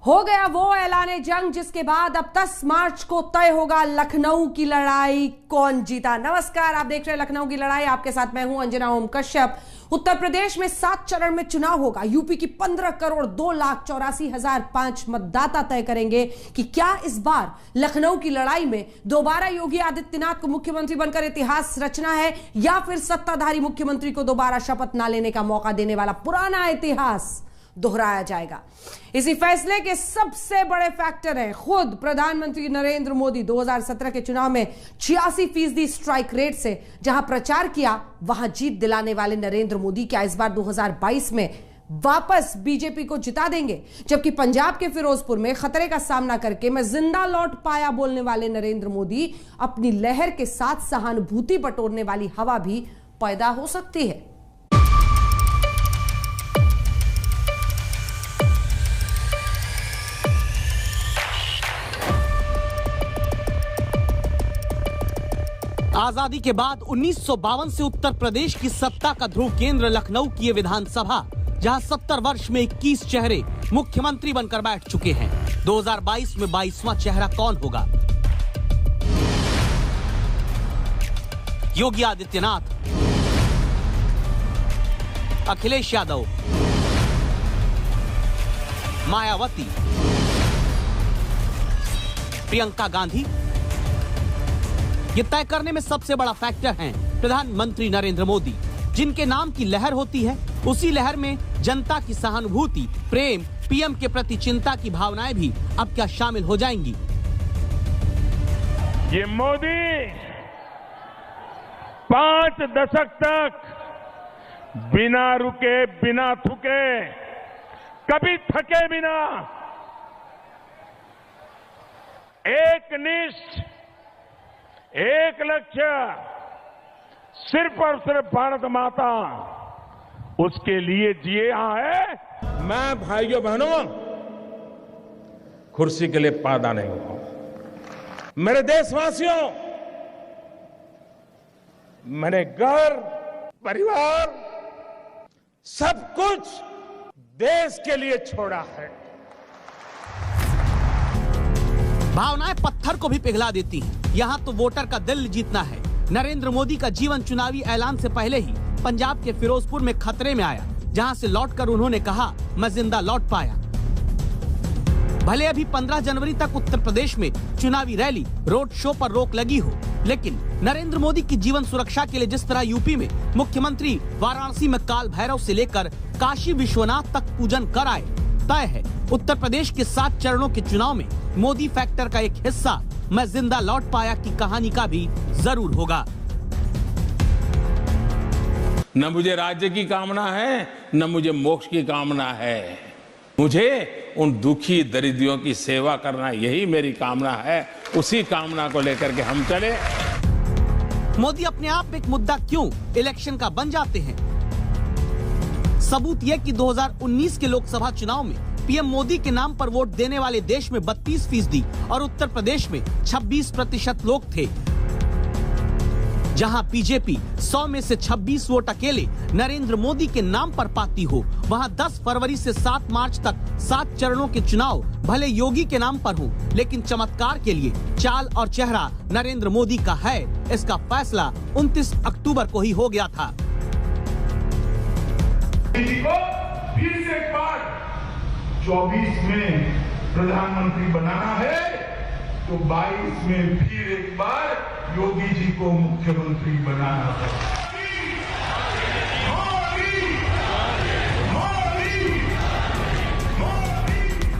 हो गया वो ऐलाने जंग जिसके बाद अब 10 मार्च को तय होगा लखनऊ की लड़ाई कौन जीता। नमस्कार, आप देख रहे हैं लखनऊ की लड़ाई। आपके साथ मैं हूं अंजना ओम कश्यप। उत्तर प्रदेश में 7 चरण में चुनाव होगा। यूपी की 15,02,84,005 मतदाता तय करेंगे कि क्या इस बार लखनऊ की लड़ाई में दोबारा योगी आदित्यनाथ को मुख्यमंत्री बनकर इतिहास रचना है या फिर सत्ताधारी मुख्यमंत्री को दोबारा शपथ ना लेने का मौका देने वाला पुराना इतिहास दोहराया जाएगा। इसी फैसले के सबसे बड़े फैक्टर हैं खुद प्रधानमंत्री नरेंद्र मोदी। 2017 के चुनाव में 86% स्ट्राइक रेट से जहां प्रचार किया वहां जीत दिलाने वाले नरेंद्र मोदी क्या इस बार 2022 में वापस बीजेपी को जिता देंगे? जबकि पंजाब के फिरोजपुर में खतरे का सामना करके मैं जिंदा लौट पाया बोलने वाले नरेंद्र मोदी अपनी लहर के साथ सहानुभूति बटोरने वाली हवा भी पैदा हो सकती है। आजादी के बाद 1952 से उत्तर प्रदेश की सत्ता का ध्रुव केंद्र लखनऊ की ये विधानसभा, जहां 70 वर्ष में 21 चेहरे मुख्यमंत्री बनकर बैठ चुके हैं। 2022 में 22वां चेहरा कौन होगा? योगी आदित्यनाथ, अखिलेश यादव, मायावती, प्रियंका गांधी? ये तय करने में सबसे बड़ा फैक्टर हैं प्रधानमंत्री नरेंद्र मोदी, जिनके नाम की लहर होती है उसी लहर में जनता की सहानुभूति, प्रेम, पीएम के प्रति चिंता की भावनाएं भी अब क्या शामिल हो जाएंगी? ये मोदी 5 दशक तक बिना रुके, बिना थके, कभी थके बिना एकनिष्ठ, एक लक्ष्य, सिर्फ और सिर्फ भारत माता, उसके लिए जिया है। मैं भाइयों बहनों कुर्सी के लिए पैदा नहीं हुआ। मेरे देशवासियों, मैंने घर, परिवार, सब कुछ देश के लिए छोड़ा है। भावनाएं पत्थर को भी पिघला देती हैं। यहाँ तो वोटर का दिल जीतना है। नरेंद्र मोदी का जीवन चुनावी ऐलान से पहले ही पंजाब के फिरोजपुर में खतरे में आया, जहाँ से लौटकर उन्होंने कहा, मैं जिंदा लौट पाया। भले अभी 15 जनवरी तक उत्तर प्रदेश में चुनावी रैली, रोड शो पर रोक लगी हो, लेकिन नरेंद्र मोदी की जीवन सुरक्षा के लिए जिस तरह यूपी में मुख्यमंत्री वाराणसी में काल भैरव से लेकर काशी विश्वनाथ तक पूजन कर आए, तय है उत्तर प्रदेश के 7 चरणों के चुनाव में मोदी फैक्टर का एक हिस्सा मैं जिंदा लौट पाया की कहानी का भी जरूर होगा। न मुझे राज्य की कामना है, न मुझे मोक्ष की कामना है। मुझे उन दुखी दरिद्रियों की सेवा करना, यही मेरी कामना है। उसी कामना को लेकर के हम चले। मोदी अपने आप में एक मुद्दा क्यों इलेक्शन का बन जाते हैं? सबूत यह कि 2019 के लोकसभा चुनाव में पीएम मोदी के नाम पर वोट देने वाले देश में 32% और उत्तर प्रदेश में 26% लोग थे। जहां बीजेपी 100 में से 26 वोट अकेले नरेंद्र मोदी के नाम पर पाती हो, वहां 10 फरवरी से 7 मार्च तक 7 चरणों के चुनाव भले योगी के नाम पर हो, लेकिन चमत्कार के लिए चाल और चेहरा नरेंद्र मोदी का है। इसका फैसला 29 अक्टूबर को ही हो गया था। को फिर से एक बार 24 में प्रधानमंत्री बनाना है तो 22 में फिर एक बार योगी जी को मुख्यमंत्री बनाना है।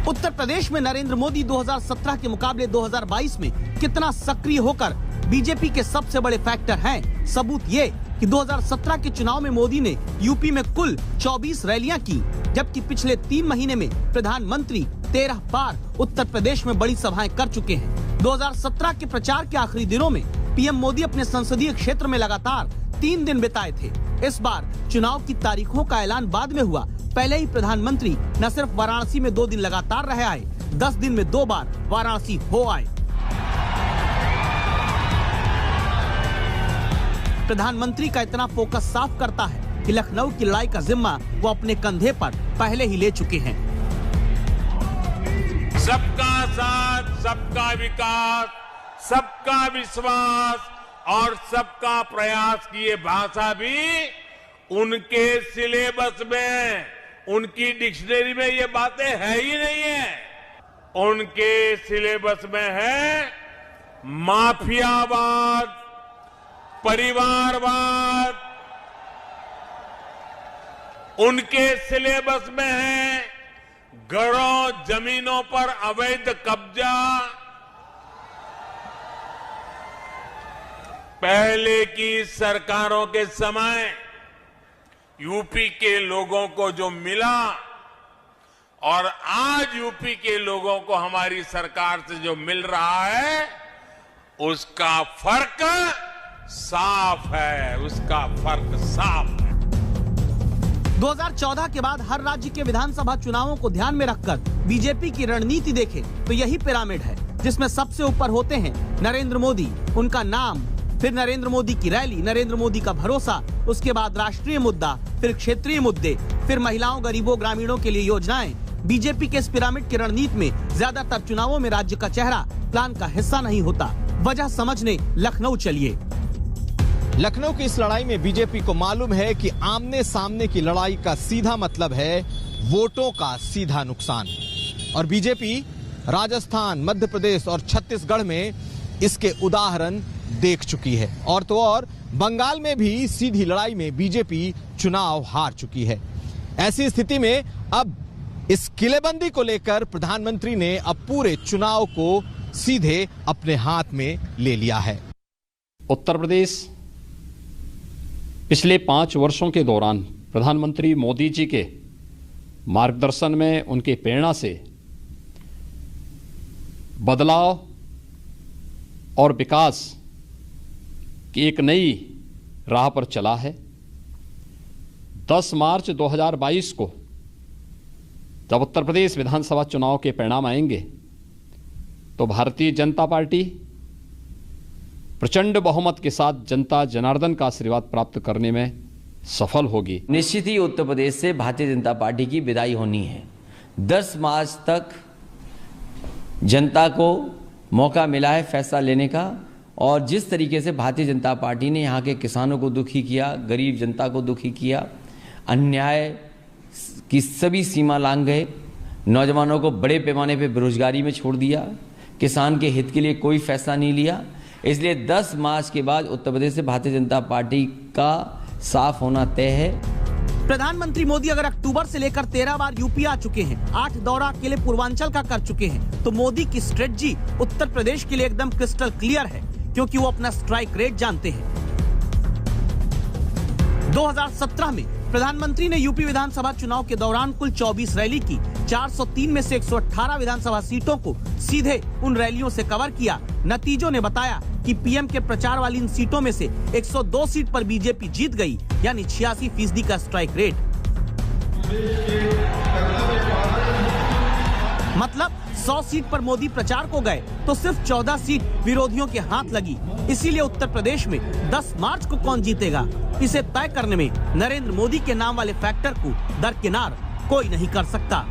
उत्तर प्रदेश में नरेंद्र मोदी 2017 के मुकाबले 2022 में कितना सक्रिय होकर बीजेपी के सबसे बड़े फैक्टर हैं। सबूत ये कि 2017 के चुनाव में मोदी ने यूपी में कुल 24 रैलियां की, जबकि पिछले 3 महीने में प्रधानमंत्री 13 बार उत्तर प्रदेश में बड़ी सभाएं कर चुके हैं। 2017 के प्रचार के आखिरी दिनों में पीएम मोदी अपने संसदीय क्षेत्र में लगातार 3 दिन बिताए थे। इस बार चुनाव की तारीखों का ऐलान बाद में हुआ। पहले ही प्रधानमंत्री न सिर्फ वाराणसी में 2 दिन लगातार रह आए, 10 दिन में 2 बार वाराणसी हो आए। प्रधानमंत्री का इतना फोकस साफ करता है कि लखनऊ की लड़ाई का जिम्मा वो अपने कंधे पर पहले ही ले चुके हैं। सबका साथ, सबका विकास, सबका विश्वास और सबका प्रयास की ये भाषा भी उनके सिलेबस में, उनकी डिक्शनरी में ये बातें है ही नहीं है। उनके सिलेबस में है माफियावाद, परिवारवाद, उनके सिलेबस में है घरों जमीनों पर अवैध कब्जा। पहले की सरकारों के समय यूपी के लोगों को जो मिला और आज यूपी के लोगों को हमारी सरकार से जो मिल रहा है, उसका फर्क साफ है, उसका फर्क साफ है। 2014 के बाद हर राज्य के विधानसभा चुनावों को ध्यान में रखकर बीजेपी की रणनीति देखें तो यही पिरामिड है, जिसमें सबसे ऊपर होते हैं नरेंद्र मोदी, उनका नाम, फिर नरेंद्र मोदी की रैली, नरेंद्र मोदी का भरोसा, उसके बाद राष्ट्रीय मुद्दा, फिर क्षेत्रीय मुद्दे, फिर महिलाओं, गरीबों, ग्रामीणों के लिए योजनाएं। बीजेपी के इस पिरामिड की रणनीति में ज्यादातर चुनावों में राज्य का चेहरा प्लान का हिस्सा नहीं होता। वजह समझने लखनऊ चलिए। लखनऊ की इस लड़ाई में बीजेपी को मालूम है कि आमने सामने की लड़ाई का सीधा मतलब है वोटों का सीधा नुकसान, और बीजेपी राजस्थान, मध्य प्रदेश और छत्तीसगढ़ में इसके उदाहरण देख चुकी है। और तो और बंगाल में भी सीधी लड़ाई में बीजेपी चुनाव हार चुकी है। ऐसी स्थिति में अब इस किलेबंदी को लेकर प्रधानमंत्री ने अब पूरे चुनाव को सीधे अपने हाथ में ले लिया है। उत्तर प्रदेश पिछले 5 वर्षों के दौरान प्रधानमंत्री मोदी जी के मार्गदर्शन में, उनके प्रेरणा से बदलाव और विकास की एक नई राह पर चला है। 10 मार्च 2022 को जब उत्तर प्रदेश विधानसभा चुनाव के परिणाम आएंगे तो भारतीय जनता पार्टी प्रचंड बहुमत के साथ जनता जनार्दन का आशीर्वाद प्राप्त करने में सफल होगी। निश्चित ही उत्तर प्रदेश से भारतीय जनता पार्टी की विदाई होनी है। 10 मार्च तक जनता को मौका मिला है फैसला लेने का, और जिस तरीके से भारतीय जनता पार्टी ने यहाँ के किसानों को दुखी किया, गरीब जनता को दुखी किया, अन्याय की सभी सीमा लांघ गए, नौजवानों को बड़े पैमाने पर बेरोजगारी में छोड़ दिया, किसान के हित के लिए कोई फैसला नहीं लिया। इसलिए 10 मार्च के बाद उत्तर प्रदेश से भारतीय जनता पार्टी का साफ होना तय है। प्रधानमंत्री मोदी अगर अक्टूबर से लेकर 13 बार यूपी आ चुके हैं, 8 दौरा अकेले पूर्वांचल का कर चुके हैं, तो मोदी की स्ट्रेटजी उत्तर प्रदेश के लिए एकदम क्रिस्टल क्लियर है, क्योंकि वो अपना स्ट्राइक रेट जानते हैं। 2017 में प्रधानमंत्री ने यूपी विधानसभा चुनाव के दौरान कुल 24 रैली की। 403 में से 118 विधानसभा सीटों को सीधे उन रैलियों से कवर किया। नतीजों ने बताया कि पीएम के प्रचार वाली इन सीटों में से 102 सीट पर बीजेपी जीत गई, यानी 86% का स्ट्राइक रेट। मतलब 100 सीट पर मोदी प्रचार को गए तो सिर्फ 14 सीट विरोधियों के हाथ लगी। इसीलिए उत्तर प्रदेश में 10 मार्च को कौन जीतेगा, इसे तय करने में नरेंद्र मोदी के नाम वाले फैक्टर को दरकिनार कोई नहीं कर सकता।